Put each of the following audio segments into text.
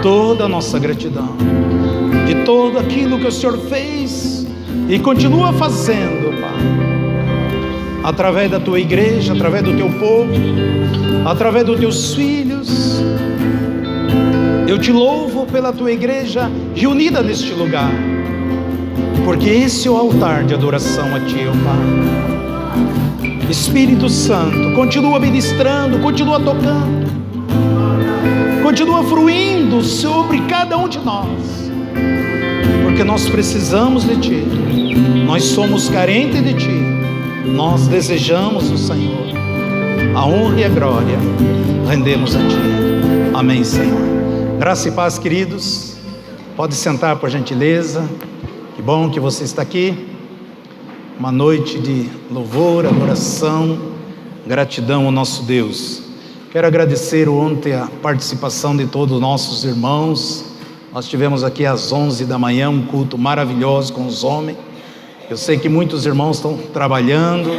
toda a nossa gratidão, de todo aquilo que o Senhor fez e continua fazendo, Pai, através da Tua igreja, através do Teu povo, através dos Teus filhos. Eu te louvo pela Tua igreja reunida neste lugar, porque esse é o altar de adoração a Ti, ó Pai. Espírito Santo, continua ministrando, continua tocando, continua fluindo sobre cada um de nós, porque nós precisamos de Ti, nós somos carentes de Ti, nós desejamos o Senhor, a honra e a glória rendemos a Ti. Amém, Senhor. Graça e paz, queridos. Pode sentar, por gentileza. Que bom que você está aqui. Uma noite de louvor, adoração, gratidão ao nosso Deus. Quero agradecer ontem a participação de todos os nossos irmãos. Nós tivemos aqui às 11 da manhã um culto maravilhoso com os homens. Eu sei que muitos irmãos estão trabalhando,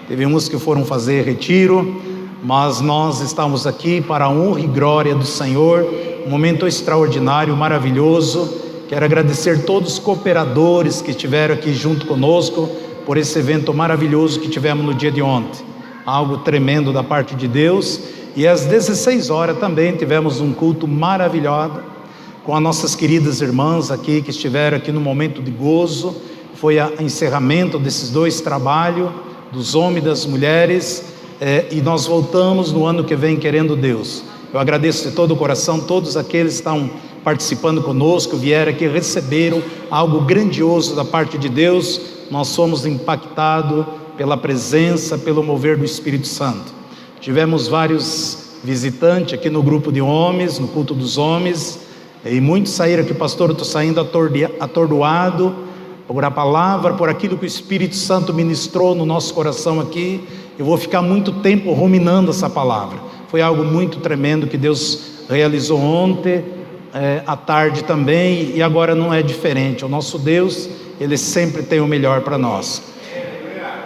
teve uns que foram fazer retiro, mas nós estamos aqui para a honra e glória do Senhor, um momento extraordinário, maravilhoso. Quero agradecer todos os cooperadores que estiveram aqui junto conosco, por esse evento maravilhoso que tivemos no dia de ontem, algo tremendo da parte de Deus. E às 16 horas também tivemos um culto maravilhoso, com as nossas queridas irmãs aqui, que estiveram aqui no momento de gozo. Foi o encerramento desses dois trabalhos, dos homens e das mulheres, e nós voltamos no ano que vem, querendo Deus. Eu agradeço de todo o coração todos aqueles que estão participando conosco, vieram aqui, receberam algo grandioso da parte de Deus. Nós somos impactados pela presença, pelo mover do Espírito Santo. Tivemos vários visitantes aqui no grupo de homens, no culto dos homens, e muitos saíram aqui, pastor, eu estou saindo atordoado por a palavra, por aquilo que o Espírito Santo ministrou no nosso coração aqui. Eu vou ficar muito tempo ruminando essa palavra. Foi algo muito tremendo que Deus realizou ontem, à tarde também, e agora não é diferente. O nosso Deus, Ele sempre tem o melhor para nós.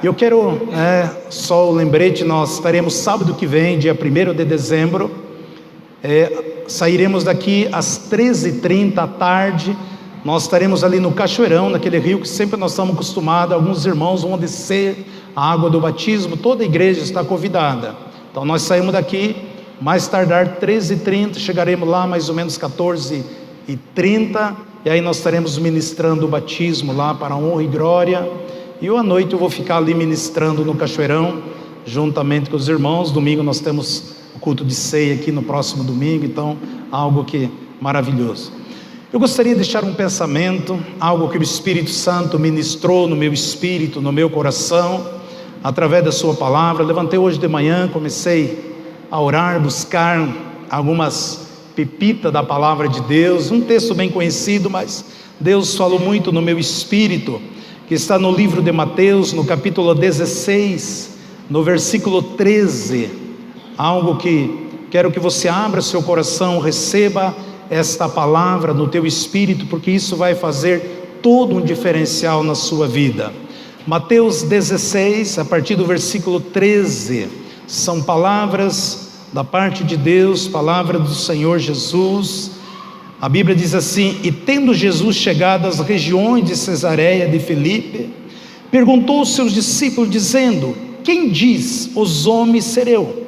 Eu quero, só o lembrete, nós estaremos sábado que vem, dia 1º de dezembro, sairemos daqui às 13h30 da tarde, nós estaremos ali no Cachoeirão, naquele rio que sempre nós estamos acostumados. Alguns irmãos vão descer a água do batismo, toda a igreja está convidada. Então nós saímos daqui, mais tardar 13h30, chegaremos lá mais ou menos 14h30, e aí nós estaremos ministrando o batismo lá para a honra e glória. E à noite eu vou ficar ali ministrando no Cachoeirão, juntamente com os irmãos. Domingo nós temos o culto de ceia aqui no próximo domingo, então algo que maravilhoso. Eu gostaria de deixar um pensamento, algo que o Espírito Santo ministrou no meu espírito, no meu coração, através da sua palavra. Levantei hoje de manhã, comecei a orar, buscar algumas pepitas da palavra de Deus, um texto bem conhecido, mas Deus falou muito no meu espírito, que está no livro de Mateus, no capítulo 16, no versículo 13, algo que quero que você abra seu coração, receba esta palavra no teu espírito, porque isso vai fazer todo um diferencial na sua vida. Mateus 16, a partir do versículo 13, são palavras da parte de Deus, palavra do Senhor Jesus. A Bíblia diz assim: e tendo Jesus chegado às regiões de Cesareia de Filipe, perguntou aos seus discípulos, dizendo: quem diz os homens ser eu?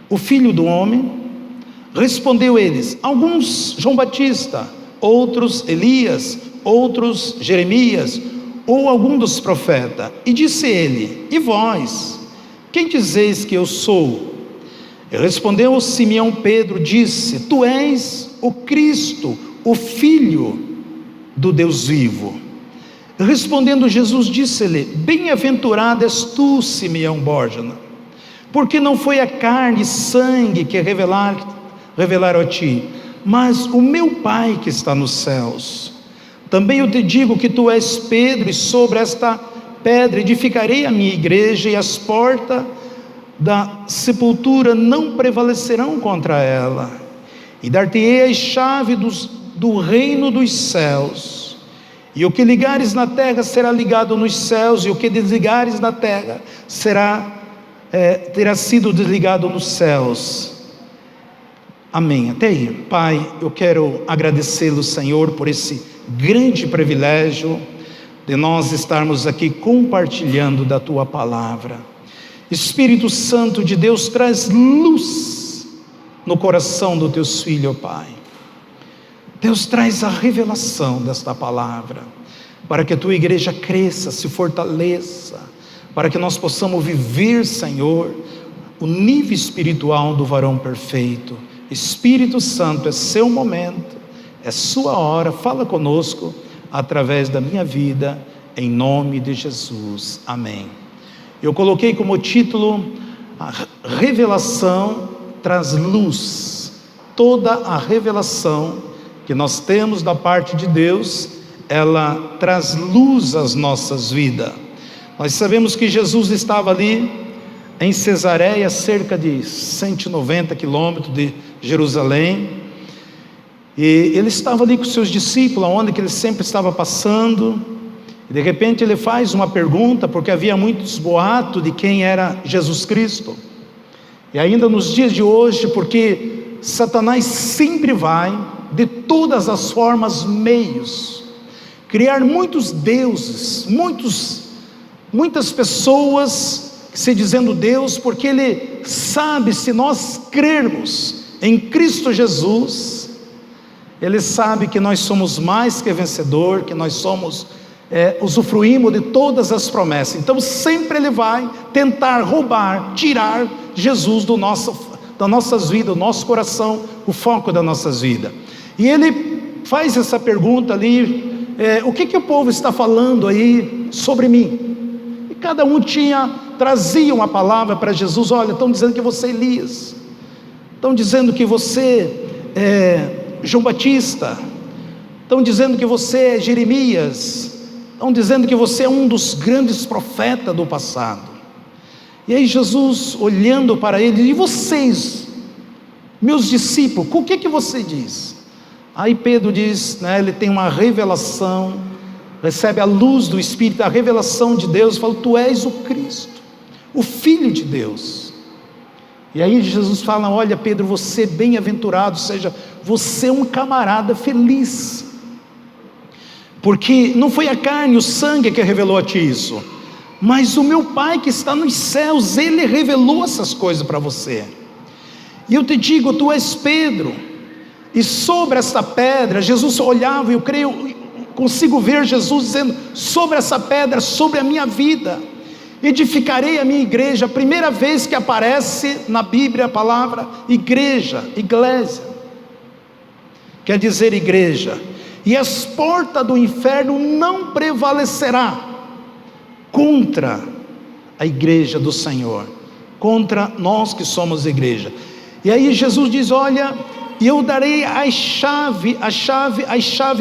O filho do homem? Respondeu eles: alguns João Batista, outros Elias, outros Jeremias, ou algum dos profetas. E disse ele: e vós, quem dizeis que eu sou? E respondeu Simeão Pedro, disse: tu és o Cristo, o Filho do Deus vivo. Respondendo Jesus, disse-lhe: bem-aventurado és tu, Simeão Bórgena, porque não foi a carne e sangue que revelaram a ti, mas o meu Pai que está nos céus. Também eu te digo que tu és Pedro, e sobre esta pedra edificarei a minha igreja, e as portas da sepultura não prevalecerão contra ela. E dar-te-ei as chaves do reino dos céus. E o que ligares na terra será ligado nos céus, e o que desligares na terra terá sido desligado nos céus. Amém. Até aí. Pai, eu quero agradecê-lo, Senhor, por esse grande privilégio de nós estarmos aqui compartilhando da Tua palavra. Espírito Santo de Deus, traz luz no coração dos Teus filhos, ó Pai. Deus, traz a revelação desta palavra, para que a Tua igreja cresça, se fortaleça, para que nós possamos viver, Senhor, o nível espiritual do varão perfeito. Espírito Santo, é seu momento, é sua hora, fala conosco através da minha vida, em nome de Jesus, amém. Eu coloquei como título, a revelação traz luz. Toda a revelação que nós temos da parte de Deus, ela traz luz às nossas vidas. Nós sabemos que Jesus estava ali em Cesareia, cerca de 190 quilômetros de Jerusalém, e ele estava ali com seus discípulos, onde que ele sempre estava passando, e de repente ele faz uma pergunta, porque havia muitos boatos de quem era Jesus Cristo, e ainda nos dias de hoje, porque Satanás sempre vai, de todas as formas, meios, criar muitos deuses, muitas pessoas se dizendo Deus, porque ele sabe, se nós crermos em Cristo Jesus, ele sabe que nós somos mais que vencedor, que nós somos, usufruímos de todas as promessas. Então sempre ele vai tentar roubar, tirar Jesus das nossas vidas, do nosso coração, o foco das nossas vidas. E ele faz essa pergunta ali, o que o povo está falando aí sobre mim? E cada um trazia uma palavra para Jesus. Olha, estão dizendo que você é Elias, estão dizendo que você é João Batista, estão dizendo que você é Jeremias, estão dizendo que você é um dos grandes profetas do passado. E aí Jesus, olhando para ele, e vocês, meus discípulos, o que você diz? Aí Pedro diz, ele tem uma revelação, recebe a luz do Espírito, a revelação de Deus, fala: tu és o Cristo, o Filho de Deus. E aí Jesus fala: olha Pedro, você é bem-aventurado, ou seja, você é um camarada feliz, porque não foi a carne e o sangue que revelou a ti isso, mas o meu Pai que está nos céus, Ele revelou essas coisas para você. E eu te digo, tu és Pedro, e sobre essa pedra, Jesus olhava, e eu creio, consigo ver Jesus dizendo: sobre essa pedra, sobre a minha vida, edificarei a minha igreja. A primeira vez que aparece na Bíblia a palavra igreja, quer dizer igreja. E as portas do inferno não prevalecerá contra a igreja do Senhor, contra nós que somos igreja. E aí Jesus diz: olha, e eu darei a chave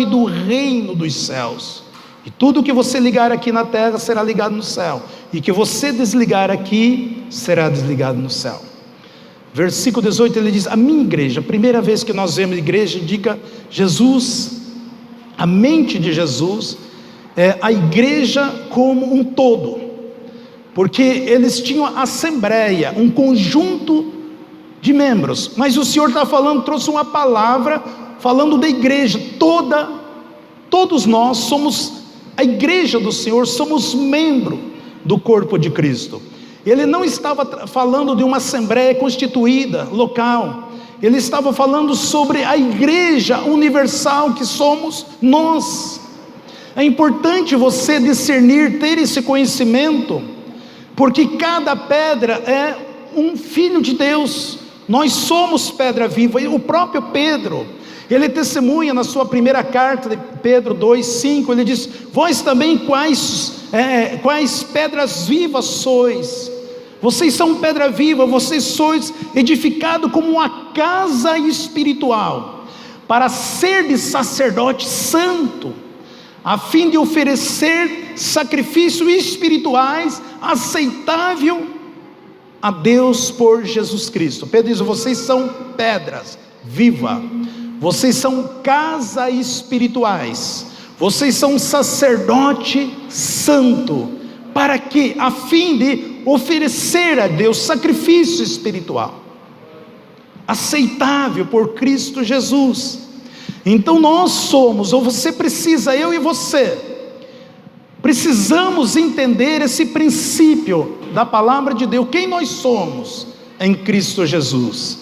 do reino dos céus, e tudo que você ligar aqui na terra será ligado no céu, e que você desligar aqui será desligado no céu. Versículo 18 ele diz: a minha igreja, a primeira vez que nós vemos igreja, indica Jesus, a mente de Jesus, a igreja como um todo, porque eles tinham assembleia, um conjunto de membros, mas o Senhor está falando, trouxe uma palavra falando da igreja, todos nós somos a igreja do Senhor, somos membro do corpo de Cristo. Ele não estava falando de uma assembleia constituída, local, ele estava falando sobre a igreja universal que somos nós. É importante você discernir, ter esse conhecimento, porque cada pedra é um filho de Deus. Nós somos pedra viva. E o próprio Pedro, ele testemunha na sua primeira carta de Pedro 2:5, ele diz: vós também quais pedras vivas sois? Vocês são pedra viva, vocês sois edificados como uma casa espiritual, para ser de sacerdote santo, a fim de oferecer sacrifícios espirituais aceitável a Deus por Jesus Cristo. Pedro diz: vocês são pedras vivas, vocês são casa espirituais, vocês são sacerdote santo, para que, a fim de oferecer a Deus sacrifício espiritual. aceitável por Cristo Jesus. Então nós somos, ou você precisa, eu e você, precisamos entender esse princípio da palavra de Deus, quem nós somos em Cristo Jesus.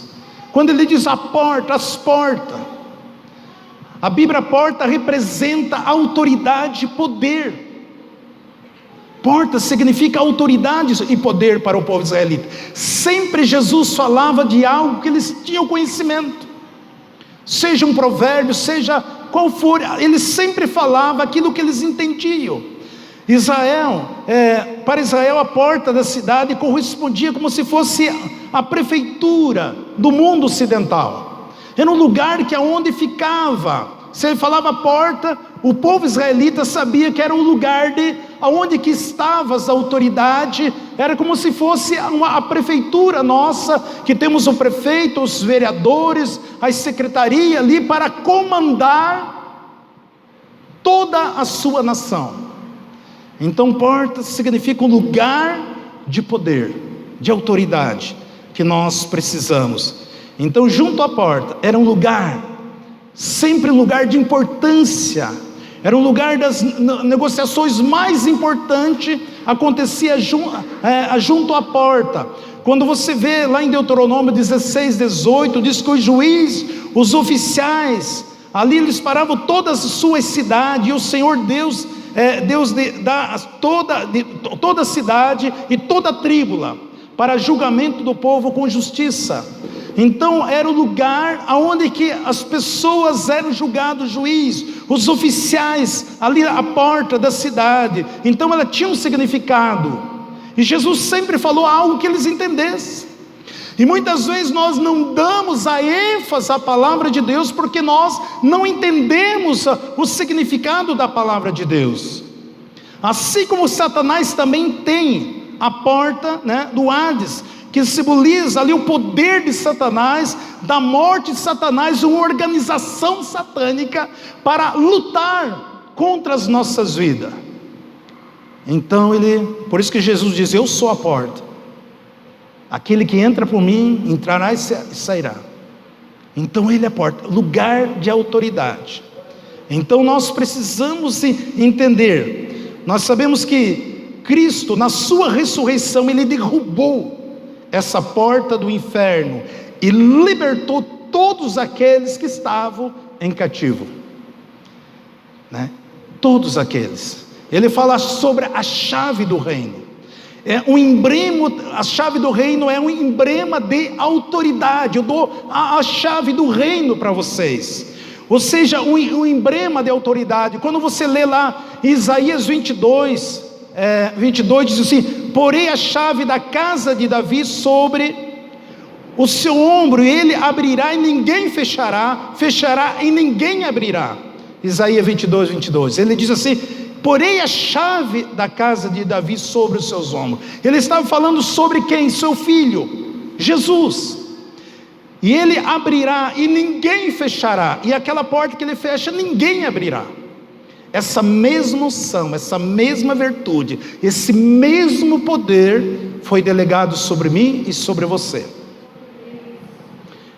Quando ele diz a porta, as portas, a Bíblia porta representa autoridade e poder. Porta significa autoridade e poder para o povo israelita. Sempre Jesus falava de algo que eles tinham conhecimento, seja um provérbio, seja qual for, ele sempre falava aquilo que eles entendiam. Para Israel a porta da cidade correspondia como se fosse a prefeitura do mundo ocidental. Era um lugar que aonde ficava, se ele falava porta, o povo israelita sabia que era um lugar aonde que estava as autoridades. Era como se fosse a prefeitura nossa, que temos o prefeito, os vereadores, a secretaria ali para comandar toda a sua nação. Então porta significa um lugar de poder, de autoridade, que nós precisamos. Então junto à porta era um lugar, sempre um lugar de importância, era um lugar das negociações mais importantes, acontecia junto à porta. Quando você vê lá em Deuteronômio 16, 18, diz que o juiz, os oficiais, ali eles paravam todas as suas cidades, e o Senhor Deus dá toda a cidade e toda a tribo lá, para julgamento do povo com justiça. Então era o lugar onde que as pessoas eram julgadas, o juiz, os oficiais, ali à porta da cidade. Então ela tinha um significado, e Jesus sempre falou algo que eles entendessem. E muitas vezes nós não damos a ênfase à palavra de Deus, porque nós não entendemos o significado da palavra de Deus. Assim como Satanás também tem a porta, do Hades, que simboliza ali o poder de Satanás, da morte de Satanás, uma organização satânica para lutar contra as nossas vidas. Então por isso que Jesus diz: eu sou a porta. Aquele que entra por mim, entrará e sairá. Então ele é a porta, lugar de autoridade. Então nós precisamos entender, nós sabemos que Cristo, na sua ressurreição, ele derrubou essa porta do inferno e libertou todos aqueles que estavam em cativo, todos aqueles. Ele fala sobre a chave do reino. A chave do reino é um emblema de autoridade. Eu dou a chave do reino para vocês, ou seja, um emblema de autoridade. Quando você lê lá Isaías 22, 22 diz assim: porei a chave da casa de Davi sobre o seu ombro, e ele abrirá e ninguém fechará, fechará e ninguém abrirá. Isaías 22, 22, ele diz assim: porei a chave da casa de Davi sobre os seus ombros. Ele estava falando sobre quem? Seu filho, Jesus. E ele abrirá e ninguém fechará, e aquela porta que ele fecha, ninguém abrirá. Essa mesma unção, essa mesma virtude, esse mesmo poder foi delegado sobre mim e sobre você.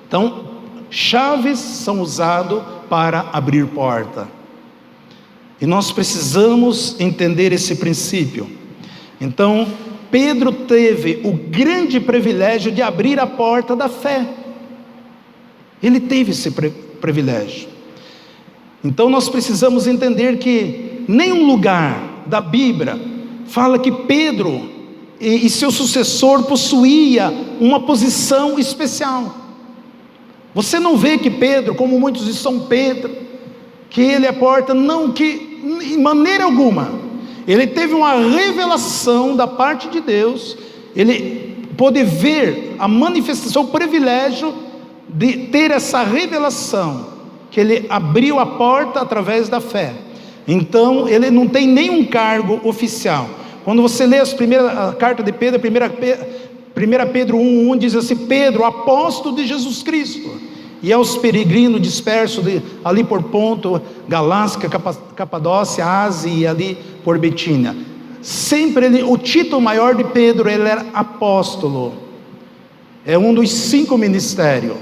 Então, chaves são usadas para abrir porta. E nós precisamos entender esse princípio. Então, Pedro teve o grande privilégio de abrir a porta da fé. Ele teve esse privilégio. Então nós precisamos entender que nenhum lugar da Bíblia fala que Pedro e seu sucessor possuía uma posição especial. Você não vê que Pedro, como muitos de São Pedro, que ele é a porta, não, que em maneira alguma, ele teve uma revelação da parte de Deus, ele pôde ver a manifestação, o privilégio de ter essa revelação, que ele abriu a porta através da fé. Então ele não tem nenhum cargo oficial. Quando você lê a carta de Pedro, 1 Pedro 1:1 diz assim: Pedro, apóstolo de Jesus Cristo, e aos peregrinos dispersos ali por Ponto, Galácia, Capadócia, Ásia e ali por Betínia. Sempre o título maior de Pedro, ele era apóstolo. É um dos 5 ministérios.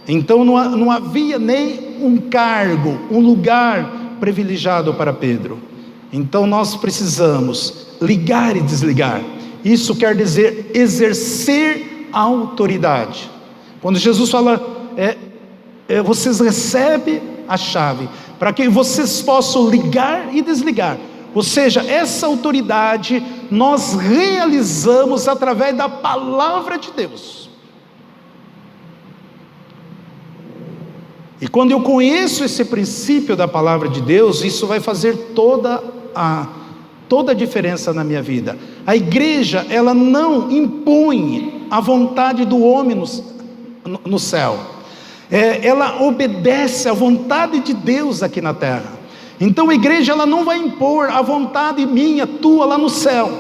Então não havia nem um cargo, um lugar privilegiado para Pedro. Então nós precisamos ligar e desligar. Isso quer dizer exercer a autoridade. Quando Jesus fala, vocês recebem a chave, para que vocês possam ligar e desligar. Ou seja, essa autoridade nós realizamos através da palavra de Deus. E quando eu conheço esse princípio da palavra de Deus, isso vai fazer toda a diferença na minha vida. A igreja, ela não impõe a vontade do homem no céu. Ela obedece à vontade de Deus aqui na terra. Então a igreja, ela não vai impor a vontade minha, tua lá no céu,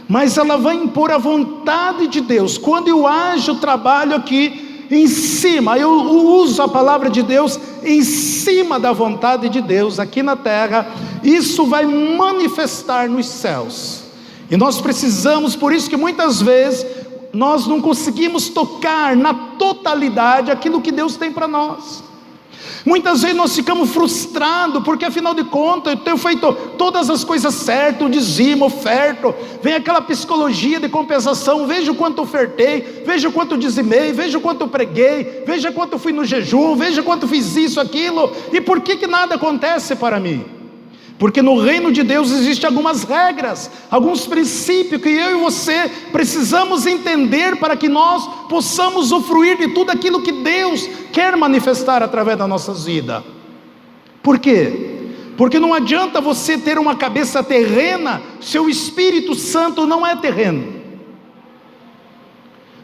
mas ela vai impor a vontade de Deus. Quando eu ajo, trabalho aqui em cima, eu uso a palavra de Deus em cima da vontade de Deus aqui na terra, isso vai manifestar nos céus. E nós precisamos, por isso que muitas vezes nós não conseguimos tocar na totalidade aquilo que Deus tem para nós. Muitas vezes nós ficamos frustrados, porque afinal de contas eu tenho feito todas as coisas certas, o dizimo, oferto, vem aquela psicologia de compensação, veja o quanto ofertei, veja o quanto dizimei, veja o quanto preguei, veja quanto fui no jejum, veja quanto fiz isso, aquilo, e por que nada acontece para mim? Porque no reino de Deus existem algumas regras, alguns princípios que eu e você precisamos entender para que nós possamos usufruir de tudo aquilo que Deus quer manifestar através das nossas vidas. Por quê? Porque não adianta você ter uma cabeça terrena se o Espírito Santo não é terreno.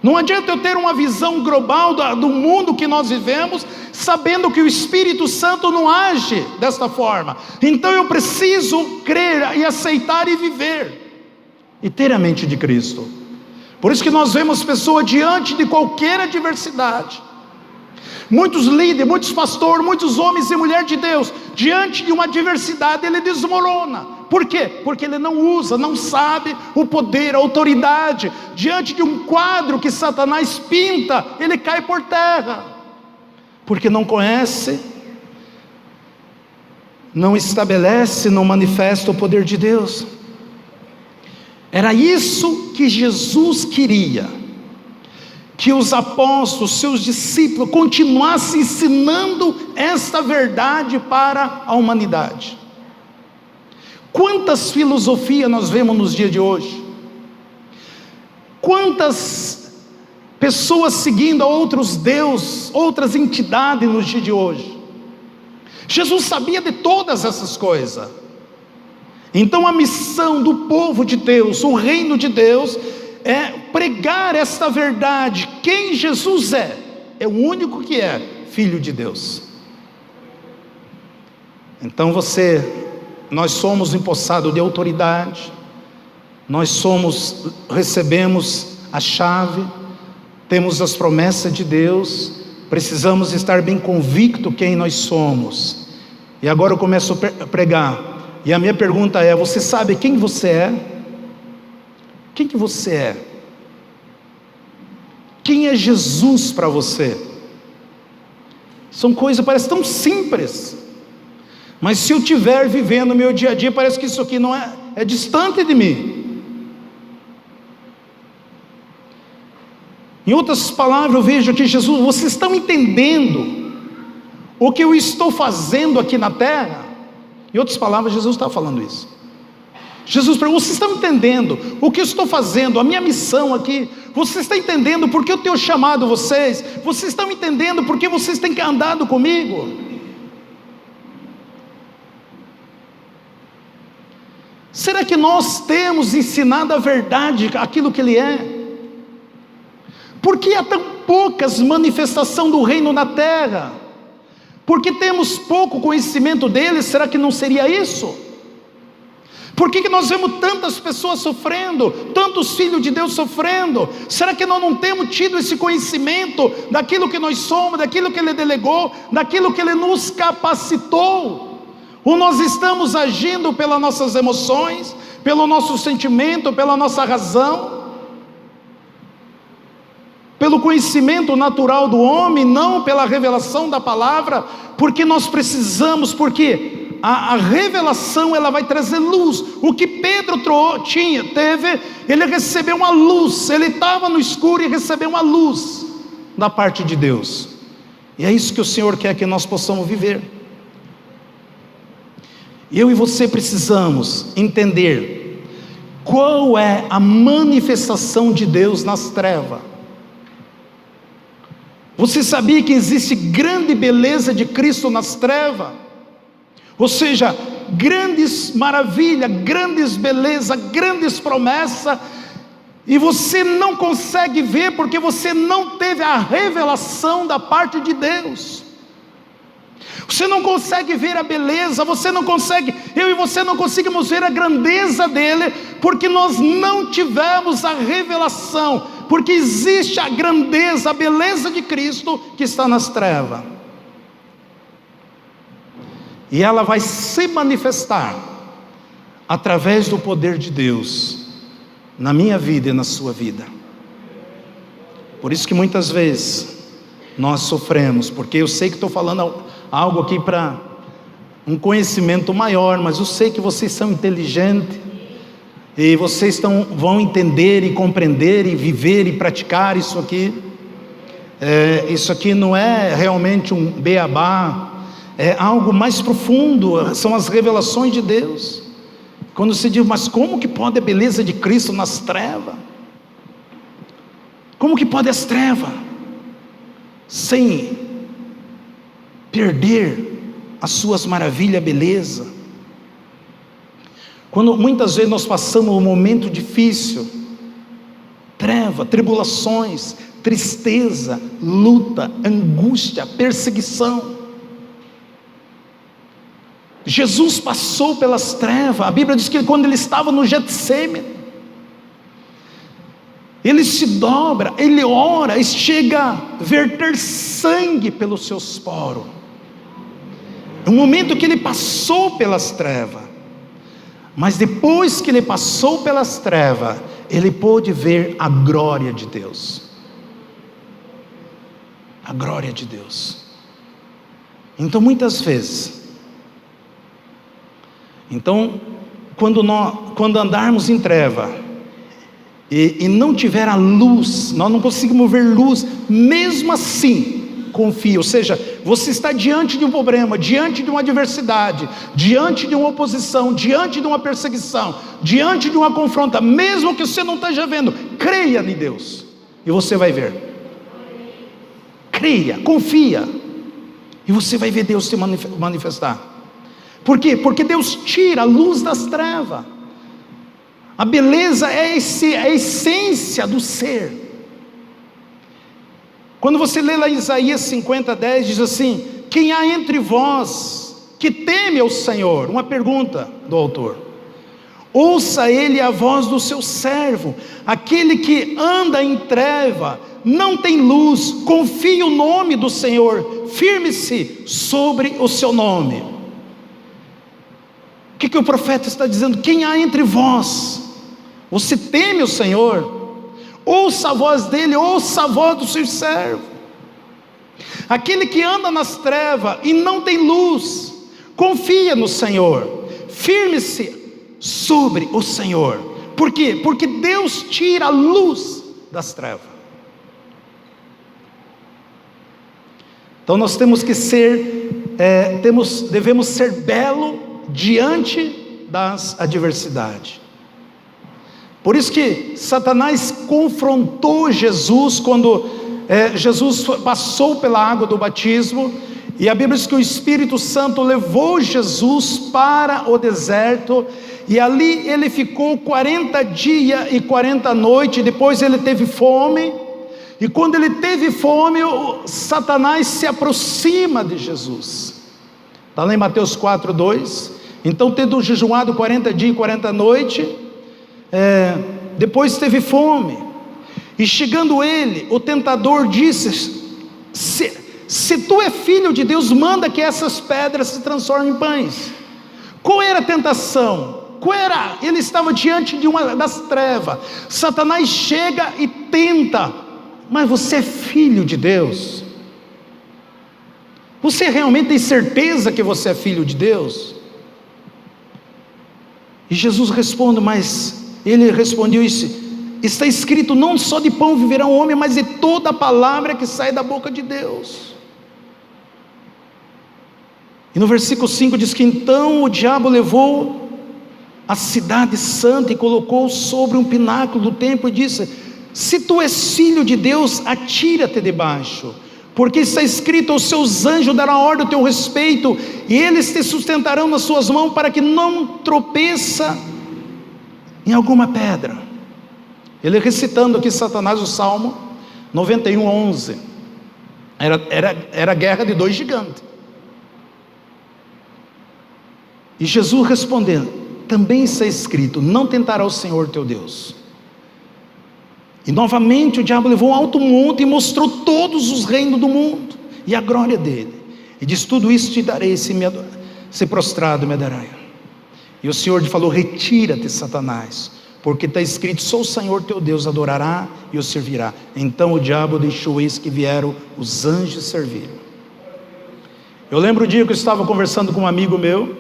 Não adianta eu ter uma visão global do mundo que nós vivemos, sabendo que o Espírito Santo não age desta forma. Então eu preciso crer e aceitar e viver, e ter a mente de Cristo. Por isso que nós vemos pessoas diante de qualquer adversidade, muitos líderes, muitos pastores, muitos homens e mulheres de Deus, diante de uma adversidade ele desmorona. Por quê? Porque ele não usa, não sabe o poder, a autoridade. Diante de um quadro que Satanás pinta, ele cai por terra, porque não conhece, não estabelece, não manifesta o poder de Deus. Era isso que Jesus queria, que os apóstolos, seus discípulos, continuassem ensinando esta verdade para a humanidade. Quantas filosofias nós vemos nos dias de hoje? Quantas pessoas seguindo a outros deuses, outras entidades nos dias de hoje? Jesus sabia de todas essas coisas. Então a missão do povo de Deus, o reino de Deus, é pregar esta verdade. Quem Jesus é o único que é Filho de Deus. Então nós somos empossados de autoridade, recebemos a chave, temos as promessas de Deus, precisamos estar bem convictos quem nós somos. E agora eu começo a pregar, e a minha pergunta é: você sabe quem você é? Quem que você é? Quem é Jesus para você? São coisas que parecem tão simples, mas se eu estiver vivendo o meu dia a dia, parece que isso aqui não é distante de mim. Em outras palavras, eu vejo que Jesus, vocês estão entendendo o que eu estou fazendo aqui na terra? Em outras palavras, Jesus está falando isso. Jesus pergunta: vocês estão entendendo o que eu estou fazendo, a minha missão aqui? Vocês estão entendendo por que eu tenho chamado vocês? Vocês estão entendendo por que vocês têm andado comigo? Será que nós temos ensinado a verdade, aquilo que Ele é? Por que há tão poucas manifestações do reino na terra? Porque temos pouco conhecimento dele? Será que não seria isso? Por que nós vemos tantas pessoas sofrendo, tantos filhos de Deus sofrendo? Será que nós não temos tido esse conhecimento daquilo que nós somos, daquilo que Ele delegou, daquilo que Ele nos capacitou? Ou nós estamos agindo pelas nossas emoções, pelo nosso sentimento, pela nossa razão, pelo conhecimento natural do homem, não pela revelação da palavra, porque nós precisamos, porque a revelação ela vai trazer luz. O que Pedro teve, ele recebeu uma luz, ele estava no escuro e recebeu uma luz da parte de Deus, e é isso que o Senhor quer que nós possamos viver. Eu e você precisamos entender qual é a manifestação de Deus nas trevas. Você sabia que existe grande beleza de Cristo nas trevas? Ou seja, grandes maravilhas, grandes belezas, grandes promessas, e você não consegue ver porque você não teve a revelação da parte de Deus. Você não consegue ver a beleza, você não consegue, eu e você não conseguimos ver a grandeza dele, porque nós não tivemos a revelação, porque existe a grandeza, a beleza de Cristo que está nas trevas, e ela vai se manifestar através do poder de Deus, na minha vida e na sua vida. Por isso que muitas vezes nós sofremos, porque eu sei que estou falando algo aqui para um conhecimento maior, mas eu sei que vocês são inteligentes, e vocês vão entender e compreender e viver e praticar isso aqui. Isso aqui não é realmente um beabá, é algo mais profundo, são as revelações de Deus. Quando se diz, mas como que pode a beleza de Cristo nas trevas? Como que pode as trevas, sem perder as suas maravilhas, beleza? Quando muitas vezes nós passamos um momento difícil, treva, tribulações, tristeza, luta, angústia, perseguição. Jesus passou pelas trevas. A Bíblia diz que quando ele estava no Getsêmani, ele se dobra, ele ora e chega a verter sangue pelos seus poros. É um momento que ele passou pelas trevas, mas depois que ele passou pelas trevas, ele pôde ver a glória de Deus. A glória de Deus. Então muitas vezes, quando andarmos em treva e não tiver a luz, nós não conseguimos ver luz, mesmo assim, confie. Ou seja, você está diante de um problema, diante de uma adversidade, diante de uma oposição, diante de uma perseguição, diante de uma confronta, mesmo que você não esteja vendo, creia em Deus, e você vai ver. Creia, confia, e você vai ver Deus se manifestar. Por quê? Porque Deus tira a luz das trevas. A beleza é a essência do ser. Quando você lê lá Isaías 50:10, diz assim: quem há entre vós que teme ao Senhor? Uma pergunta do autor. Ouça ele a voz do seu servo, aquele que anda em treva, não tem luz, confie o nome do Senhor, firme-se sobre o seu nome. O que o profeta está dizendo? Quem há entre vós? Você teme o Senhor? Ouça a voz dele, ouça a voz do seu servo. Aquele que anda nas trevas e não tem luz, confia no Senhor, firme-se sobre o Senhor. Por quê? Porque Deus tira a luz das trevas. Então nós temos que devemos ser belo diante das adversidades. Por isso que Satanás confrontou Jesus quando Jesus passou pela água do batismo, e a Bíblia diz que o Espírito Santo levou Jesus para o deserto, e ali ele ficou 40 dias e 40 noites, depois ele teve fome, e quando ele teve fome, Satanás se aproxima de Jesus. Está lá em Mateus 4:2, então tendo jejuado 40 dias e 40 noites, depois teve fome, e chegando ele, o tentador disse: se tu é filho de Deus, manda que essas pedras se transformem em pães. Qual era a tentação? Ele estava diante de uma das trevas. Satanás chega e tenta mas você é filho de Deus? Você realmente tem certeza que você é filho de Deus? E Jesus responde, mas ele respondeu isso: está escrito, não só de pão viverá o homem, mas de toda a palavra que sai da boca de Deus. E no versículo 5 diz que então o diabo levou a cidade santa e colocou sobre um pináculo do templo e disse: se tu és filho de Deus, atira-te debaixo, porque está escrito, aos seus anjos dará ordem ao teu respeito, e eles te sustentarão nas suas mãos, para que não tropeça em alguma pedra. Ele recitando aqui Satanás o Salmo 91:11. Era a guerra de dois gigantes. E Jesus respondendo, também está escrito, não tentará o Senhor teu Deus. E novamente o diabo levou um alto monte e mostrou todos os reinos do mundo e a glória dele, e diz: tudo isso te darei, se prostrado me dará. E o Senhor lhe falou: retira-te, Satanás, porque está escrito, sou o Senhor teu Deus, adorará e o servirá. Então o diabo deixou, eis que vieram os anjos servir. Eu lembro o dia que eu estava conversando com um amigo meu,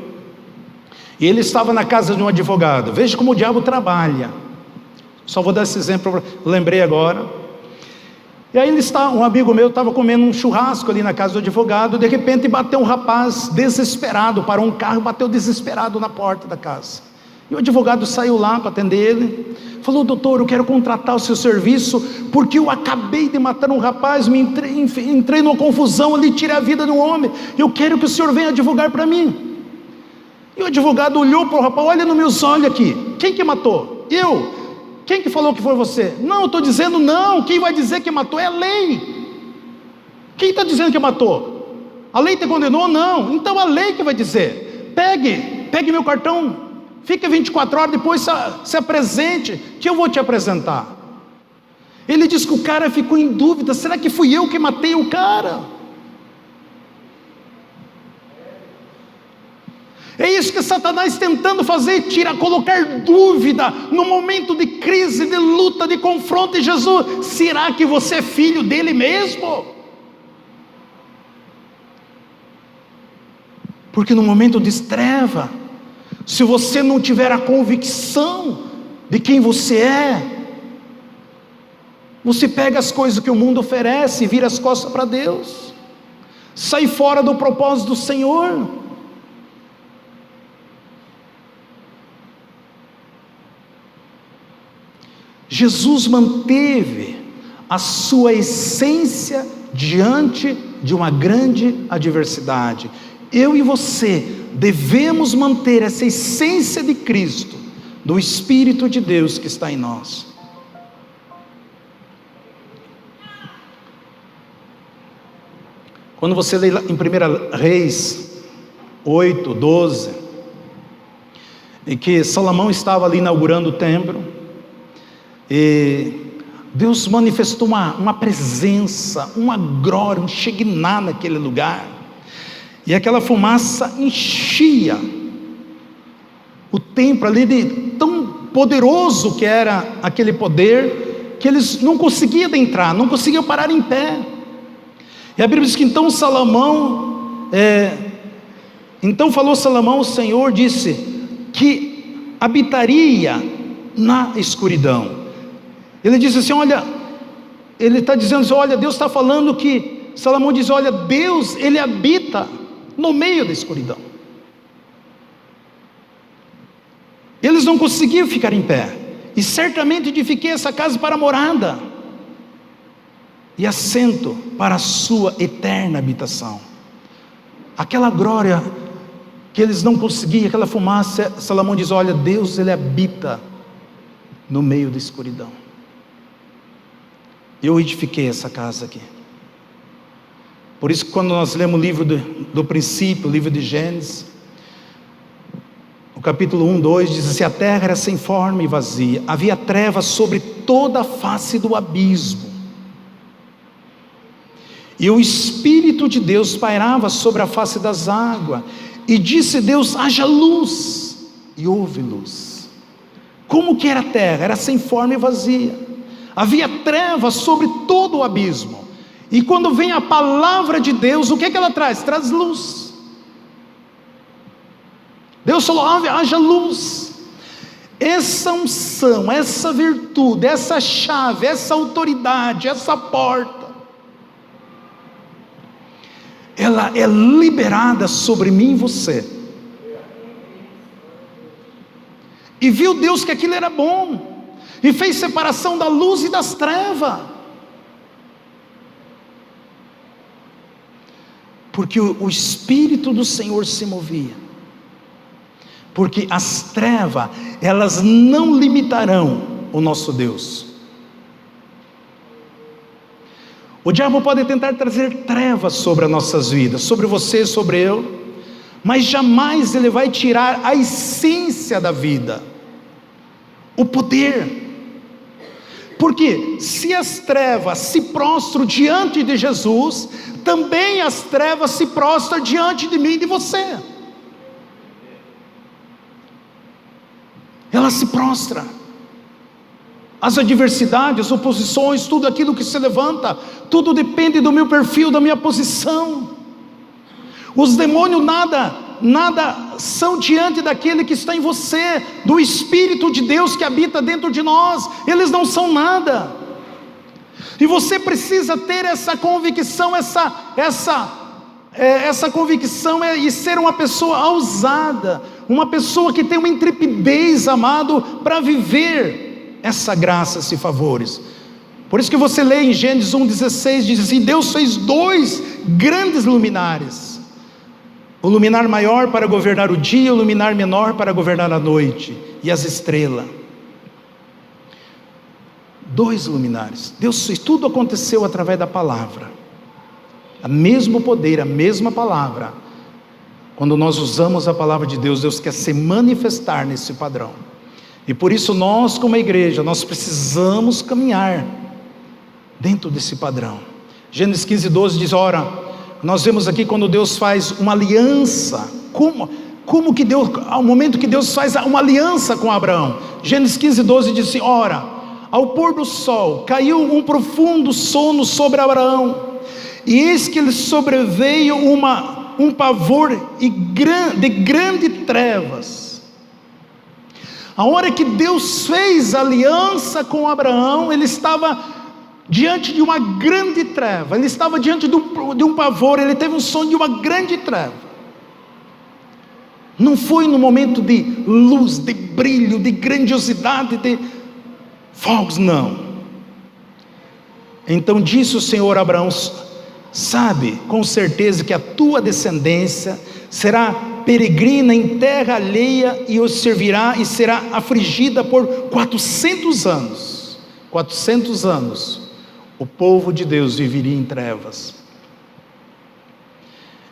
e ele estava na casa de um advogado. Veja como o diabo trabalha. Só vou dar esse exemplo, lembrei agora. E aí um amigo meu estava comendo um churrasco ali na casa do advogado. De repente bateu um rapaz desesperado, parou um carro, bateu desesperado na porta da casa. E o advogado saiu lá para atender ele. Falou: doutor, eu quero contratar o seu serviço, porque eu acabei de matar um rapaz, entrei numa confusão ali, tirei a vida de um homem. Eu quero que o senhor venha advogar para mim. E o advogado olhou para o rapaz: olha nos meus olhos aqui, quem que matou? Eu. Quem que falou que foi você? Não, eu estou dizendo não, quem vai dizer que matou é a lei. Quem está dizendo que matou? A lei te condenou? Não, então a lei que vai dizer. Pegue meu cartão, fique 24 horas, depois se apresente, que eu vou te apresentar. Ele disse que o cara ficou em dúvida: será que fui eu que matei o cara? É isso que Satanás tentando fazer, colocar dúvida no momento de crise, de luta, de confronto. E Jesus: será que você é filho dele mesmo? Porque no momento de treva, se você não tiver a convicção de quem você é, você pega as coisas que o mundo oferece e vira as costas para Deus, sai fora do propósito do Senhor. Jesus manteve a sua essência diante de uma grande adversidade. Eu e você devemos manter essa essência de Cristo, do Espírito de Deus que está em nós. Quando você lê em 1 Reis 8:12, em que Salomão estava ali inaugurando o templo, e Deus manifestou uma presença, uma glória, um Shekinah naquele lugar, e aquela fumaça enchia o templo ali, de tão poderoso que era aquele poder, que eles não conseguiam entrar, não conseguiam parar em pé. E a Bíblia diz que então Salomão, então falou Salomão, o Senhor disse que habitaria na escuridão. Ele diz assim, olha, ele está dizendo assim, olha, Deus está falando que, Salomão diz, olha, Deus, Ele habita no meio da escuridão. Eles não conseguiam ficar em pé, e certamente edifiquei essa casa para morada, e assento para a sua eterna habitação. Aquela glória que eles não conseguiam, aquela fumaça, Salomão diz, olha, Deus, Ele habita no meio da escuridão. Eu edifiquei essa casa aqui. Por isso que quando nós lemos o livro do princípio, o livro de Gênesis, o capítulo 1:2 diz assim, a terra era sem forma e vazia, havia trevas sobre toda a face do abismo, e o Espírito de Deus pairava sobre a face das águas, e disse Deus, haja luz, e houve luz. Como que era a terra? Era sem forma e vazia, havia trevas sobre todo o abismo. E quando vem a palavra de Deus, o que é que ela traz? Traz luz. Deus falou: haja luz. Essa unção, essa virtude, essa chave, essa autoridade, essa porta, ela é liberada sobre mim e você. E viu Deus que aquilo era bom, e fez separação da luz e das trevas, porque o Espírito do Senhor se movia. Porque as trevas, elas não limitarão o nosso Deus. O diabo pode tentar trazer trevas sobre as nossas vidas, sobre você, sobre eu, mas jamais ele vai tirar a essência da vida, o poder. Porque se as trevas se prostram diante de Jesus, também as trevas se prostram diante de mim e de você. Ela se prostra. As adversidades, as oposições, tudo aquilo que se levanta, tudo depende do meu perfil, da minha posição. Os demônios nada são diante daquele que está em você, do Espírito de Deus que habita dentro de nós. Eles não são nada. E você precisa ter essa convicção, essa convicção e ser uma pessoa ousada, uma pessoa que tem uma intrepidez, amado, para viver essa graça, esses favores. Por isso que você lê em Gênesis 1,16, diz assim: Deus fez 2 grandes luminares, o luminar maior para governar o dia, o luminar menor para governar a noite, e as estrelas. 2 luminares. Deus fez, tudo aconteceu através da palavra. O mesmo poder, a mesma palavra. Quando nós usamos a palavra de Deus, Deus quer se manifestar nesse padrão. E por isso nós, como igreja, nós precisamos caminhar dentro desse padrão. Gênesis 15:12 diz: ora, nós vemos aqui quando Deus faz uma aliança, como que Deus, ao momento que Deus faz uma aliança com Abraão. Gênesis 15:12 diz assim: ora, ao pôr do sol, caiu um profundo sono sobre Abraão, e eis que lhe sobreveio um pavor de grande trevas. A hora que Deus fez aliança com Abraão, ele estava diante de uma grande treva, ele estava diante de um pavor, ele teve um sonho de uma grande treva. Não foi no momento de luz, de brilho, de grandiosidade, de fogos, não. Então disse o Senhor a Abraão: sabe com certeza que a tua descendência será peregrina em terra alheia e os servirá e será afligida por 400 anos. 400 anos o povo de Deus viveria em trevas.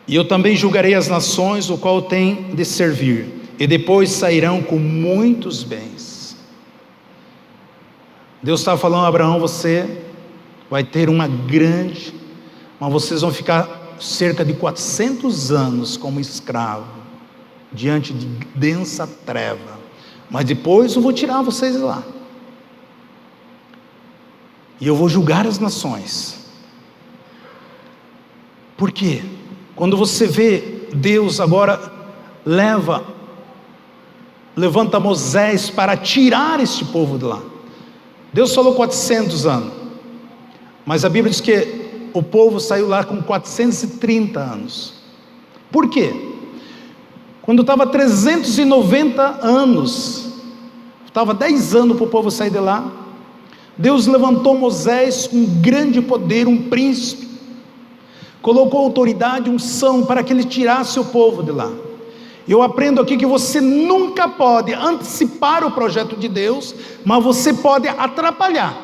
E eu também julgarei as nações, o qual tem de servir, e depois sairão com muitos bens. Deus estava falando a Abraão: você vai ter uma grande, mas vocês vão ficar cerca de 400 anos como escravo, diante de densa treva, mas depois eu vou tirar vocês de lá, e eu vou julgar as nações. Por quê? Quando você vê Deus agora levanta Moisés para tirar este povo de lá. Deus falou 400 anos, mas a Bíblia diz que o povo saiu lá com 430 anos. Por quê? Quando estava 390 anos, estava 10 anos para o povo sair de lá, Deus levantou Moisés com grande poder, um príncipe, colocou autoridade, unção para que ele tirasse o povo de lá. Eu aprendo aqui que você nunca pode antecipar o projeto de Deus, mas você pode atrapalhar.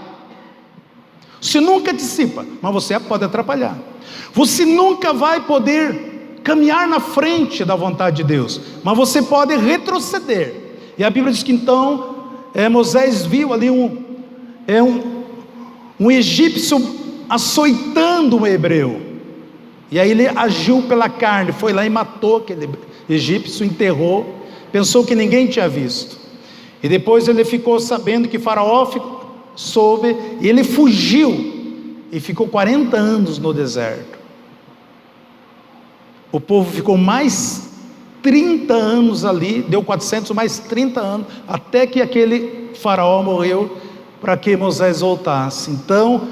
Você nunca antecipa, mas você pode atrapalhar. Você nunca vai poder caminhar na frente da vontade de Deus, mas você pode retroceder. E a Bíblia diz que então Moisés viu ali um egípcio açoitando um hebreu, e aí ele agiu pela carne, foi lá e matou aquele egípcio, enterrou, pensou que ninguém tinha visto. E depois ele ficou sabendo que Faraó soube, e ele fugiu e ficou 40 anos no deserto. O povo ficou mais 30 anos ali, deu 400 mais 30 anos, até que aquele faraó morreu, para que Moisés voltasse. Então,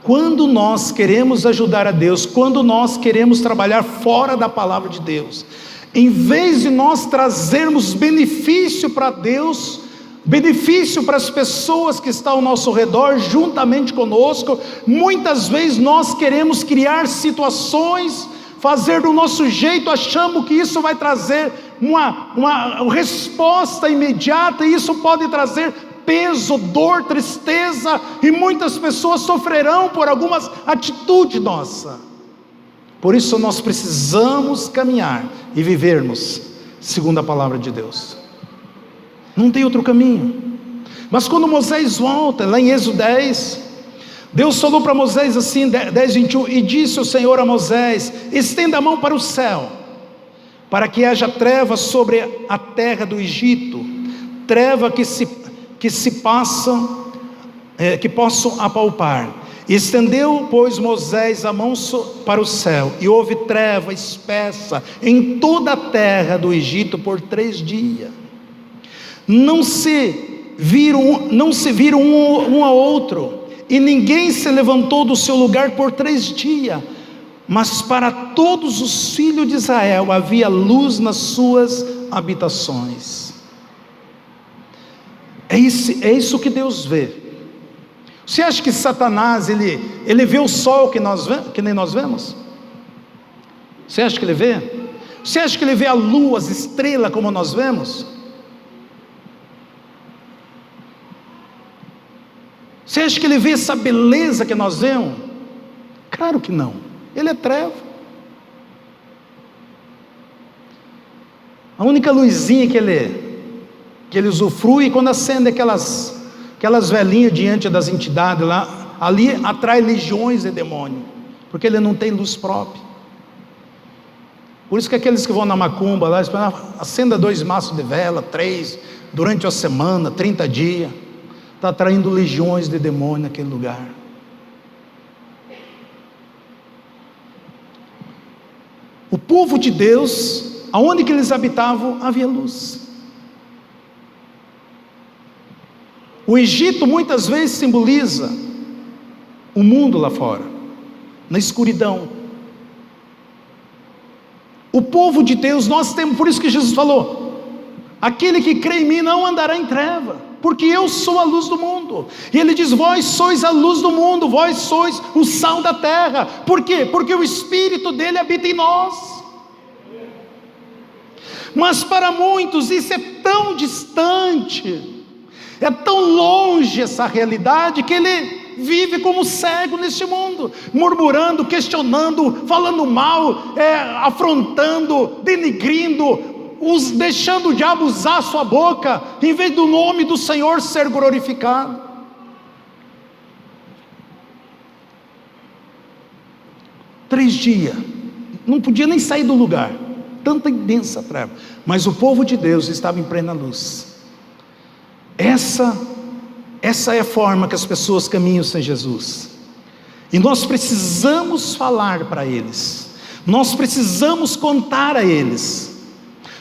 quando nós queremos ajudar a Deus, quando nós queremos trabalhar fora da palavra de Deus, em vez de nós trazermos benefício para Deus, benefício para as pessoas que estão ao nosso redor, juntamente conosco, muitas vezes nós queremos criar situações, fazer do nosso jeito, achamos que isso vai trazer uma resposta imediata, e isso pode trazer peso, dor, tristeza, e muitas pessoas sofrerão por algumas atitudes nossas. Por isso nós precisamos caminhar e vivermos segundo a palavra de Deus. Não tem outro caminho. Mas quando Moisés volta, lá em Êxodo 10, Deus falou para Moisés assim, 10:21, e disse o Senhor a Moisés: estenda a mão para o céu, para que haja trevas sobre a terra do Egito, treva que possam apalpar. Estendeu, pois, Moisés a mão para o céu, e houve treva espessa em toda a terra do Egito por 3 dias. Não se viram um ao outro, e ninguém se levantou do seu lugar por 3 dias. Mas para todos os filhos de Israel havia luz nas suas habitações. É isso que Deus vê. Você acha que Satanás, ele vê o sol que nem nós vemos? Você acha que ele vê? Você acha que ele vê a lua, as estrelas como nós vemos? Você acha que ele vê essa beleza que nós vemos? Claro que não. Ele é treva. A única luzinha que ele usufrui, quando acende aquelas velhinhas diante das entidades lá, ali atrai legiões de demônio, porque ele não tem luz própria. Por isso que aqueles que vão na macumba lá, acenda 2 maços de vela, 3, durante a semana, 30 dias, está atraindo legiões de demônio naquele lugar. O povo de Deus, aonde que eles habitavam, havia luz. O Egito muitas vezes simboliza o mundo lá fora, na escuridão. O povo de Deus, nós temos, por isso que Jesus falou: aquele que crê em mim não andará em treva, porque eu sou a luz do mundo. E ele diz: vós sois a luz do mundo, vós sois o sal da terra. Por quê? Porque o Espírito dele habita em nós. Mas para muitos isso é tão distante, é tão longe essa realidade, que ele vive como cego neste mundo, murmurando, questionando, falando mal, afrontando, denigrindo, deixando o diabo usar a sua boca, em vez do nome do Senhor ser glorificado. Três dias, não podia nem sair do lugar, tanta imensa treva, mas o povo de Deus estava em plena luz. Essa é a forma que as pessoas caminham sem Jesus, e nós precisamos falar para eles, nós precisamos contar a eles,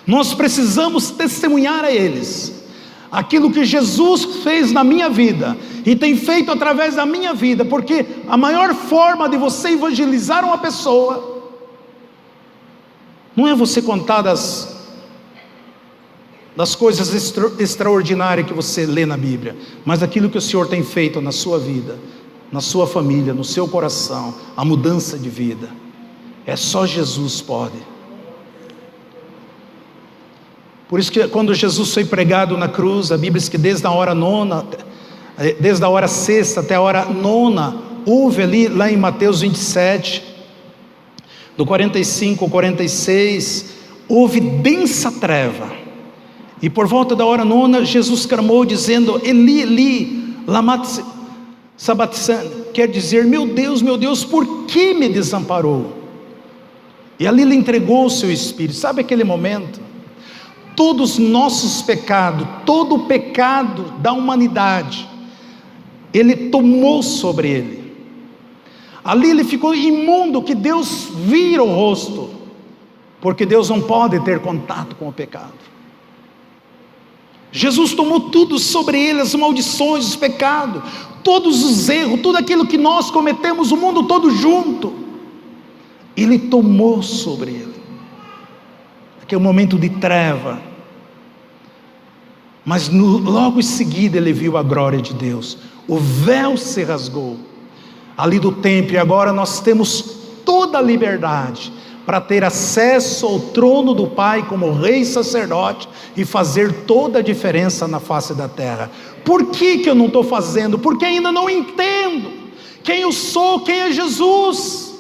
nós precisamos testemunhar a eles aquilo que Jesus fez na minha vida e tem feito através da minha vida, porque a maior forma de você evangelizar uma pessoa não é você contar das coisas extraordinárias que você lê na Bíblia, mas aquilo que o Senhor tem feito na sua vida, na sua família, no seu coração, a mudança de vida. É só Jesus pode. Por isso que quando Jesus foi pregado na cruz, a Bíblia diz que desde a hora sexta até a hora nona, houve ali, lá em Mateus 27, do 45 ao 46, houve densa treva, e por volta da hora nona, Jesus clamou dizendo: Eli, Eli, lama sabachthani, quer dizer: meu Deus, por que me desamparou? E ali ele entregou o seu Espírito. Sabe aquele momento? Todos os nossos pecados, todo o pecado da humanidade, ele tomou sobre ele. Ali ele ficou imundo, que Deus vira o rosto, porque Deus não pode ter contato com o pecado. Jesus tomou tudo sobre ele, as maldições, os pecados, todos os erros, tudo aquilo que nós cometemos, o mundo todo junto, ele tomou sobre ele. Aquele momento de treva, mas logo em seguida ele viu a glória de Deus, o véu se rasgou ali do templo, e agora nós temos toda a liberdade para ter acesso ao trono do Pai como rei e sacerdote, e fazer toda a diferença na face da terra. Por que eu não estou fazendo? Porque ainda não entendo quem eu sou, quem é Jesus.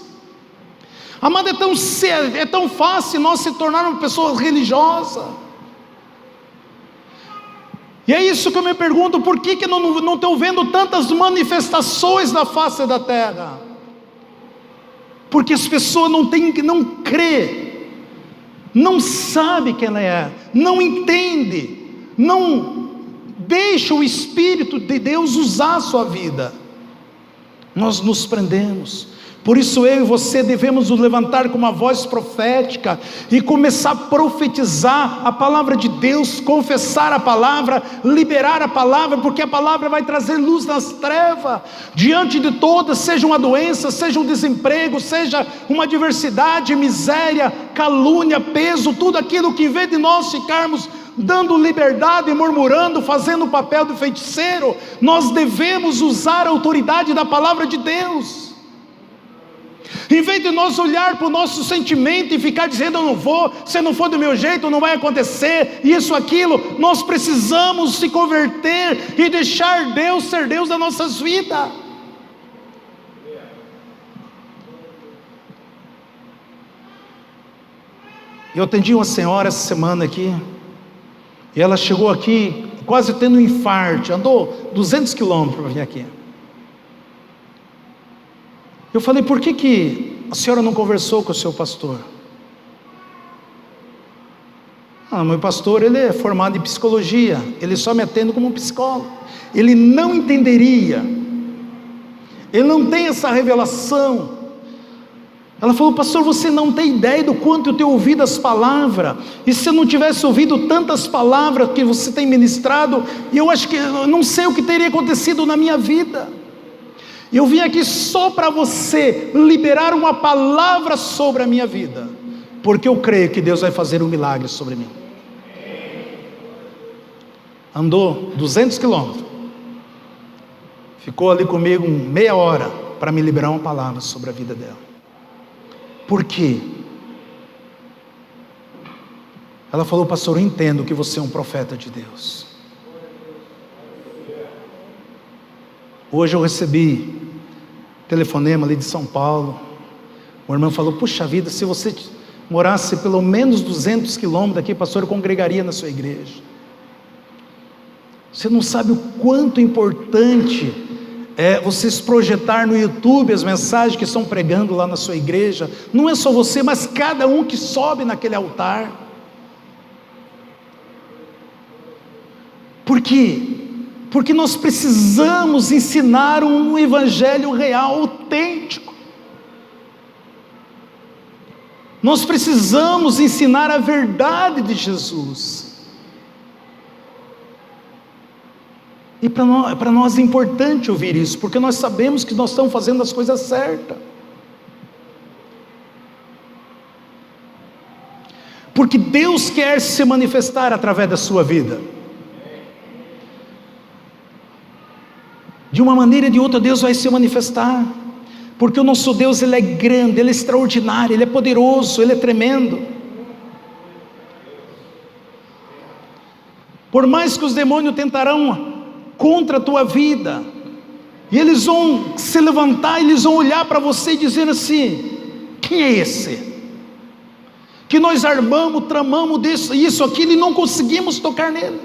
Amado, é tão fácil nós se tornarmos pessoas religiosas. E é isso que eu me pergunto, por que eu não estou vendo tantas manifestações na face da terra? Porque as pessoas não crê, não sabe quem ela é, não entende, não deixa o Espírito de Deus usar a sua vida. Nós nos prendemos. Por isso eu e você devemos nos levantar com uma voz profética e começar a profetizar a palavra de Deus, confessar a palavra, liberar a palavra, porque a palavra vai trazer luz nas trevas, diante de todas, seja uma doença, seja um desemprego, seja uma adversidade, miséria, calúnia, peso, tudo aquilo que em vez de nós ficarmos dando liberdade, murmurando, fazendo o papel do feiticeiro, nós devemos usar a autoridade da palavra de Deus. Em vez de nós olhar para o nosso sentimento e ficar dizendo: eu não vou, se não for do meu jeito não vai acontecer, isso, aquilo, nós precisamos se converter e deixar Deus ser Deus das nossas vidas. Eu atendi uma senhora essa semana aqui, e ela chegou aqui quase tendo um infarto, andou 200 quilômetros para vir aqui. Eu falei: por que a senhora não conversou com o seu pastor? Meu pastor, ele é formado em psicologia, ele só me atende como um psicólogo, ele não entenderia, ele não tem essa revelação. Ela falou: pastor, você não tem ideia do quanto eu tenho ouvido as palavras, e se eu não tivesse ouvido tantas palavras que você tem ministrado, eu acho que eu não sei o que teria acontecido na minha vida. Eu vim aqui só para você liberar uma palavra sobre a minha vida, porque eu creio que Deus vai fazer um milagre sobre mim. Andou 200 quilômetros, ficou ali comigo meia hora para me liberar uma palavra sobre a vida dela. Por quê? Ela falou: pastor, eu entendo que você é um profeta de Deus. Hoje eu recebi telefonema ali de São Paulo. O irmão falou: puxa vida, se você morasse pelo menos 200 quilômetros daqui, pastor, eu congregaria na sua igreja. Você não sabe o quanto importante é vocês projetar no YouTube as mensagens que estão pregando lá na sua igreja. Não é só você, mas cada um que sobe naquele altar. Por quê? Porque nós precisamos ensinar um evangelho real, autêntico. Nós precisamos ensinar a verdade de Jesus. E para nós é importante ouvir isso, porque nós sabemos que nós estamos fazendo as coisas certas. Porque Deus quer se manifestar através da sua vida. De uma maneira ou de outra Deus vai se manifestar, porque o nosso Deus, Ele é grande, Ele é extraordinário, Ele é poderoso, Ele é tremendo. Por mais que os demônios tentarão contra a tua vida, e eles vão se levantar, eles vão olhar para você e dizer assim: quem é esse? Que nós armamos, tramamos isso, aquilo, e não conseguimos tocar nele.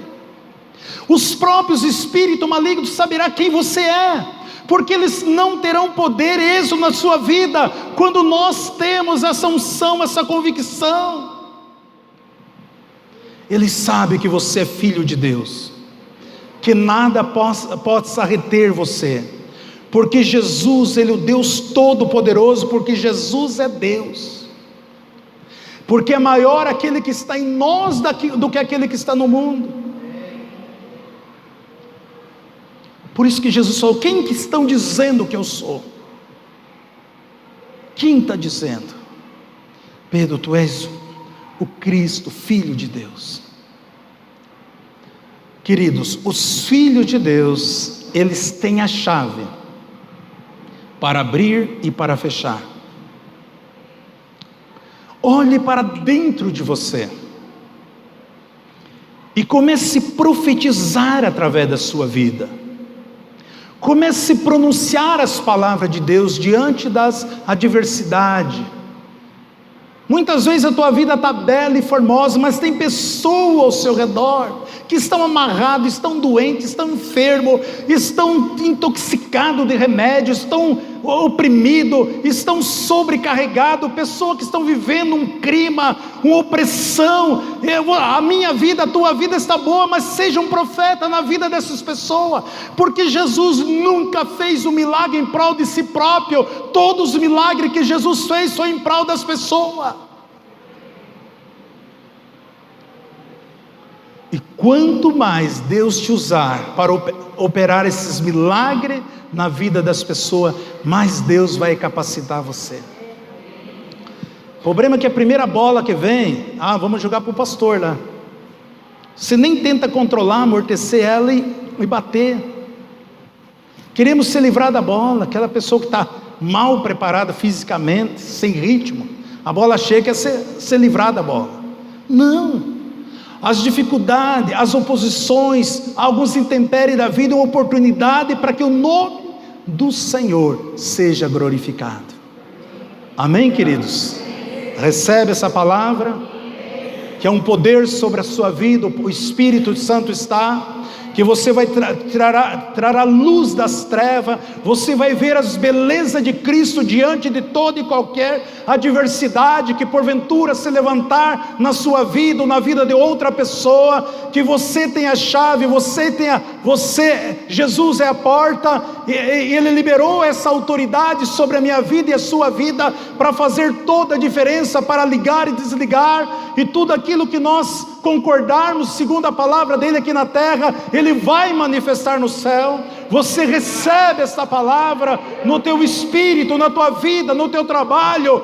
Os próprios espíritos malignos saberão quem você é, porque eles não terão poder, êxito na sua vida, quando nós temos essa unção, essa convicção. Eles sabem que você é filho de Deus, que nada possa reter você, porque Jesus, Ele é o Deus Todo-Poderoso, porque Jesus é Deus, porque é maior aquele que está em nós do que aquele que está no mundo. Por isso que Jesus falou: quem que estão dizendo que eu sou? Quem está dizendo? Pedro, tu és o Cristo, Filho de Deus. Queridos, os filhos de Deus, eles têm a chave para abrir e para fechar. Olhe para dentro de você e comece a profetizar através da sua vida. Comece a pronunciar as palavras de Deus diante das adversidades. Muitas vezes a tua vida está bela e formosa, mas tem pessoas ao seu redor que estão amarrados, estão doentes, estão enfermos, estão intoxicados de remédios, estão oprimidos, estão sobrecarregados, pessoas que estão vivendo um clima, uma opressão. A minha vida, a tua vida está boa, mas seja um profeta na vida dessas pessoas, porque Jesus nunca fez um milagre em prol de si próprio. Todos os milagres que Jesus fez foi em prol das pessoas. E quanto mais Deus te usar para operar esses milagres na vida das pessoas, mais Deus vai capacitar você. O problema é que a primeira bola que vem, vamos jogar para o pastor lá. Você nem tenta controlar, amortecer ela e bater. Queremos se livrar da bola, aquela pessoa que está mal preparada fisicamente, sem ritmo. A bola chega, quer ser livrar da bola. Não. As dificuldades, as oposições, alguns intempéries da vida, uma oportunidade para que o nome do Senhor seja glorificado. Amém, queridos? Recebe essa palavra, que é um poder sobre a sua vida. O Espírito Santo está, que você vai trará luz das trevas, você vai ver as belezas de Cristo diante de toda e qualquer adversidade que porventura se levantar na sua vida ou na vida de outra pessoa, que você tem a chave, Jesus é a porta, e Ele liberou essa autoridade sobre a minha vida e a sua vida, para fazer toda a diferença, para ligar e desligar, e tudo aquilo que nós concordarmos, segundo a palavra dele aqui na terra, Ele vai manifestar no céu. Você recebe essa palavra no teu espírito, na tua vida, no teu trabalho,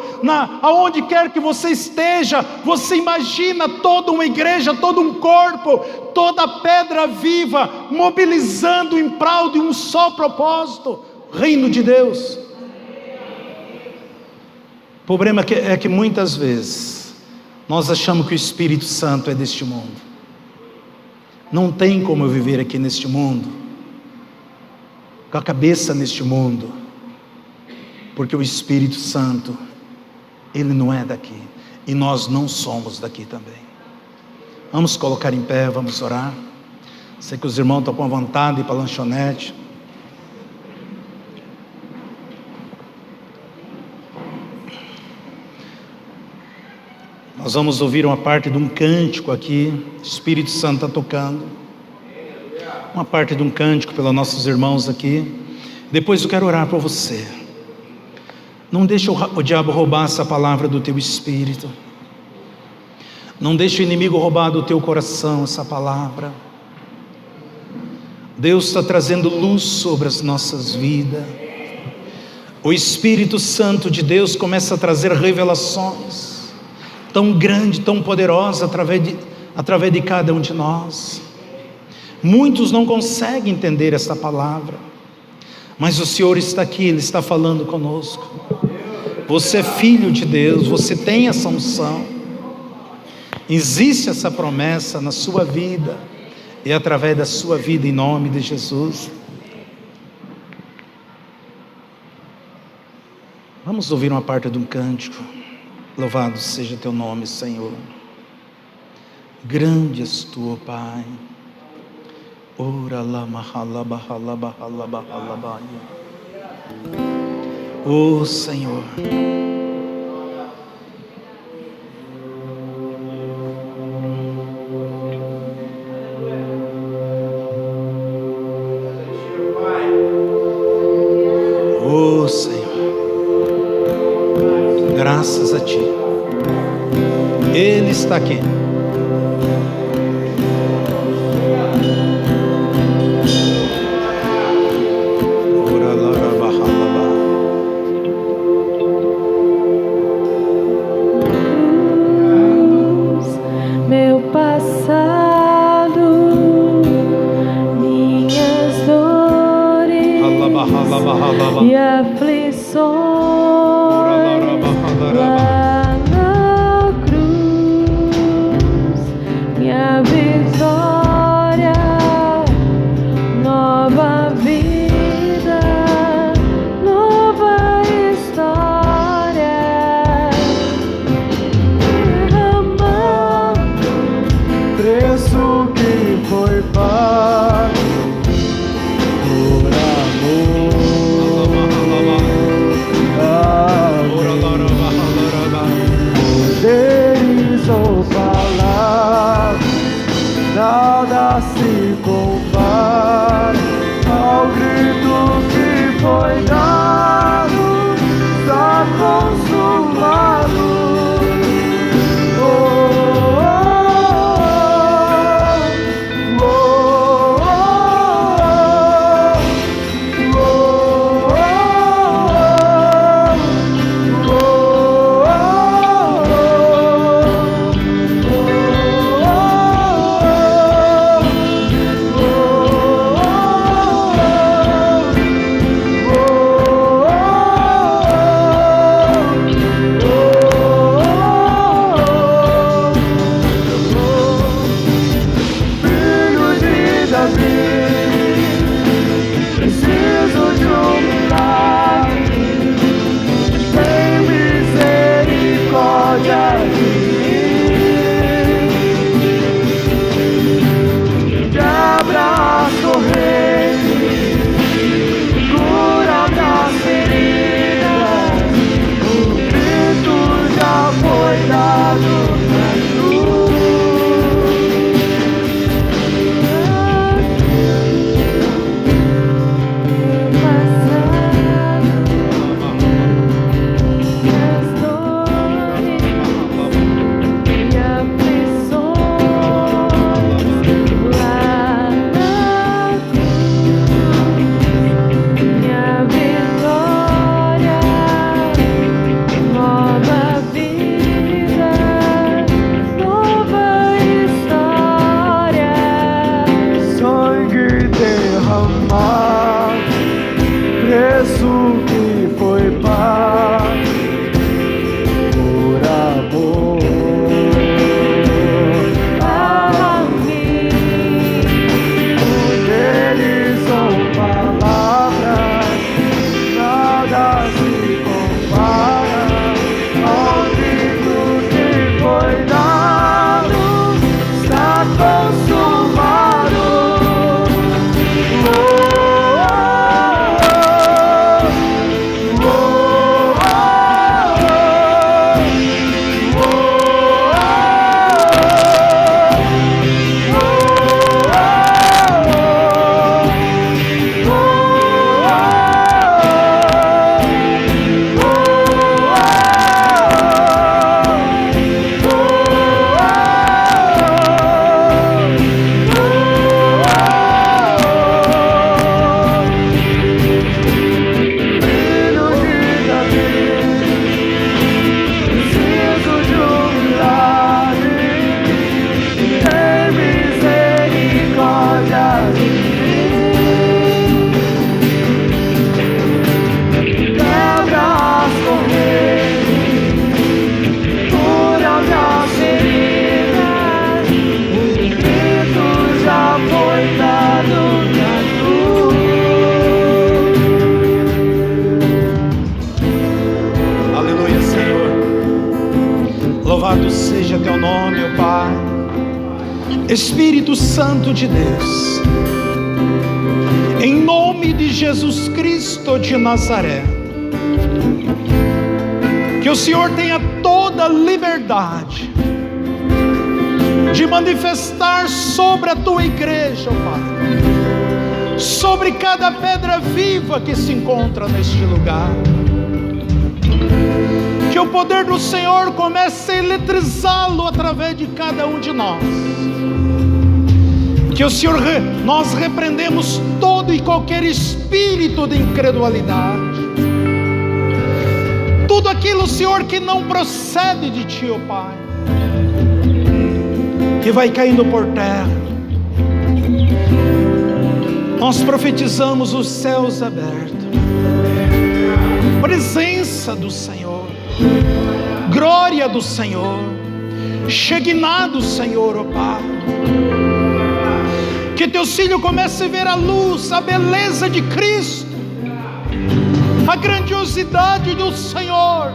aonde quer que você esteja. Você imagina toda uma igreja, todo um corpo, toda pedra viva, mobilizando em prol de um só propósito: reino de Deus. O problema é que muitas vezes nós achamos que o Espírito Santo é deste mundo. Não tem como eu viver aqui neste mundo, com a cabeça neste mundo, porque o Espírito Santo, Ele não é daqui, e nós não somos daqui também. Vamos colocar em pé, vamos orar. Sei que os irmãos estão com vontade de ir para a lanchonete. Nós vamos ouvir uma parte de um cântico aqui. O Espírito Santo está tocando uma parte de um cântico pelos nossos irmãos aqui. Depois eu quero orar por você. Não deixe o diabo roubar essa palavra do teu espírito. Não deixe o inimigo roubar do teu coração essa palavra. Deus está trazendo luz sobre as nossas vidas. O Espírito Santo de Deus começa a trazer revelações tão grande, tão poderosa através de cada um de nós. Muitos não conseguem entender essa palavra, mas o Senhor está aqui, Ele está falando conosco. Você é filho de Deus, você tem essa unção, existe essa promessa na sua vida, e através da sua vida, em nome de Jesus. Vamos ouvir uma parte de um cântico. Louvado seja teu nome, Senhor. Grande és tu, Pai. Ora lama halaba halaba halaba halaba. Oh Senhor. Graças a Ti. Ele está aqui. Meu passado, minhas dores e aflições. Lá na cruz, minha vitória, nova vida, nova história. Derramando preço que foi pago por amor. Poderes ou palavras, nada se compara ao grito que foi dado, está consumado. Oh, oh, oh, filho de Davi, preciso de milagre, tem misericórdia de mim, quebra as correntes, cura das feridas, o grito já foi dado na cruz. Sangue derramado, preço que foi pago por amor. Poderes são palavras, nada se compara ao grito que foi dado, está consumado. Louvado seja Teu nome, ó Pai. Espírito Santo de Deus, em nome de Jesus Cristo de Nazaré, que o Senhor tenha toda a liberdade de manifestar sobre a Tua igreja, ó Pai, sobre cada pedra viva que se encontra neste lugar. Que o poder do Senhor comece a eletrizá-lo através de cada um de nós. Que o Senhor, nós repreendemos todo e qualquer espírito de incredulidade. Tudo aquilo, Senhor, que não procede de Ti, ó Pai, que vai caindo por terra. Nós profetizamos os céus abertos, presença do Senhor, glória do Senhor, Shekinah do Senhor, ó Pai. Que teus filhos comecem a ver a luz, a beleza de Cristo, a grandiosidade do Senhor,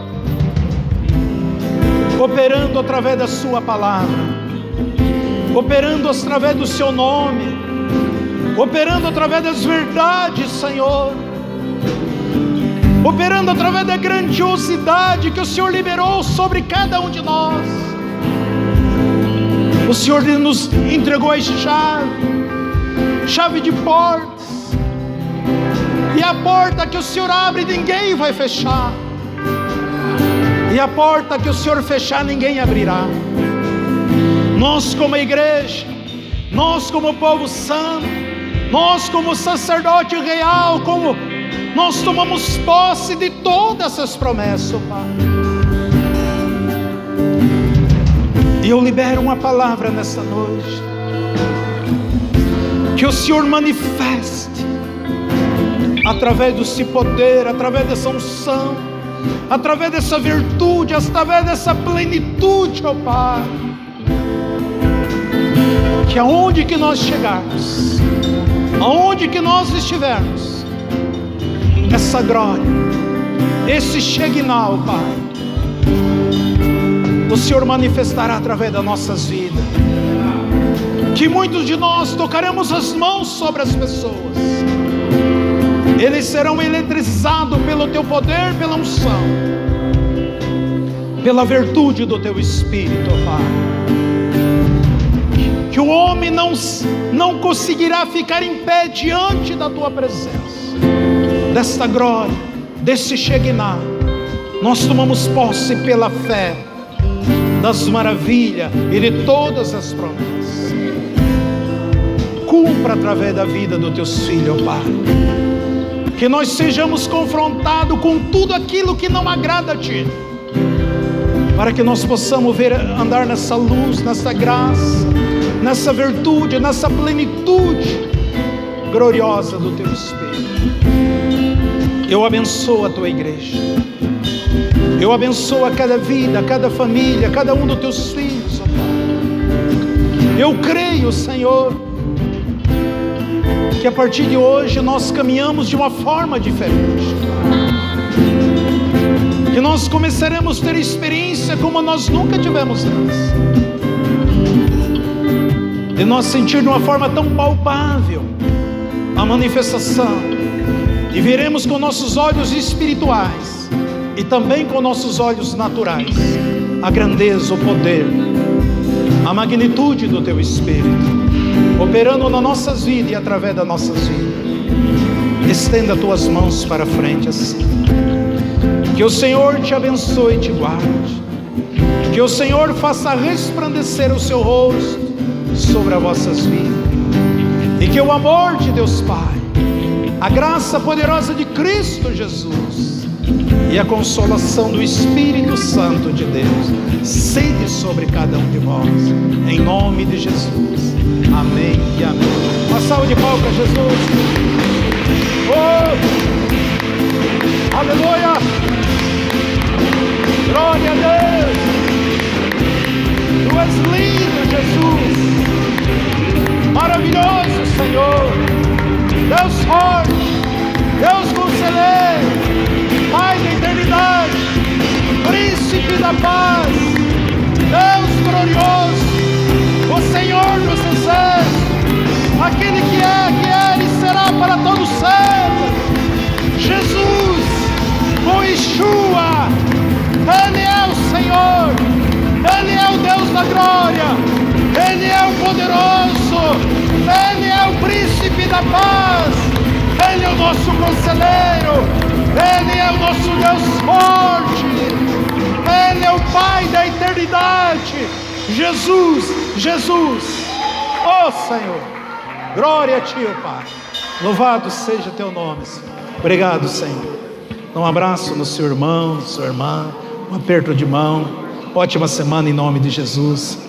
operando através da sua palavra, operando através do seu nome, operando através das verdades, Senhor, operando através da grandiosidade que o Senhor liberou sobre cada um de nós. O Senhor nos entregou a chave de portas, e a porta que o Senhor abre ninguém vai fechar, e a porta que o Senhor fechar ninguém abrirá. Nós como igreja, nós como povo santo, nós como sacerdote real, como nós tomamos posse de todas essas promessas, Pai. E eu libero uma palavra nessa noite, que o Senhor manifeste através do seu poder, através dessa unção, através dessa virtude, através dessa plenitude, ó Pai. Que aonde que nós chegarmos, aonde que nós estivermos, essa glória, esse Shekinah, ó Pai, o Senhor manifestará através das nossas vidas. Que muitos de nós tocaremos as mãos sobre as pessoas, eles serão eletrizados pelo Teu poder, pela unção, pela virtude do Teu Espírito, ó Pai. Que o homem não conseguirá ficar em pé diante da Tua presença, desta glória, desse Shekinah. Nós tomamos posse pela fé das maravilhas e de todas as promessas. Cumpra através da vida dos Teus filhos, ó Pai. Que nós sejamos confrontados com tudo aquilo que não agrada a Ti, para que nós possamos andar nessa luz, nessa graça, nessa virtude, nessa plenitude gloriosa do Teu Espírito. Eu abençoo a Tua igreja, eu abençoo a cada vida, a cada família, cada um dos Teus filhos, ó Pai. Eu creio, Senhor, que a partir de hoje nós caminhamos de uma forma diferente, que nós começaremos a ter experiência como nós nunca tivemos antes, de nós sentir de uma forma tão palpável a manifestação, e veremos com nossos olhos espirituais e também com nossos olhos naturais a grandeza, o poder, a magnitude do Teu Espírito operando nas nossas vidas e através das nossas vidas. Estenda Tuas mãos para frente assim. Que o Senhor te abençoe e te guarde. Que o Senhor faça resplandecer o seu rosto sobre as vossas vidas. E que o amor de Deus Pai, a graça poderosa de Cristo Jesus e a consolação do Espírito Santo de Deus sede sobre cada um de vós, em nome de Jesus. Amém e amém. Uma salva de palmas para Jesus. Oh! Aleluia! Glória a Deus! Tu és lindo, Jesus! Maravilhoso, Senhor! Deus forte, Deus conselheiro, Pai da eternidade, Príncipe da paz, Deus glorioso, o Senhor dos exércitos, aquele que é e será para todos sempre, Jesus, o Yeshua, Ele é o Senhor, Ele é o Deus da glória, Ele é o poderoso, Ele é o Príncipe da paz, Ele é o nosso conselheiro, Ele é o nosso Deus forte, Ele é o Pai da eternidade. Jesus, Jesus. Oh Senhor, glória a Ti, oh Pai. Louvado seja Teu nome, Senhor. Obrigado, Senhor. Dá um abraço no seu irmão, na sua irmã, um aperto de mão. Ótima semana em nome de Jesus.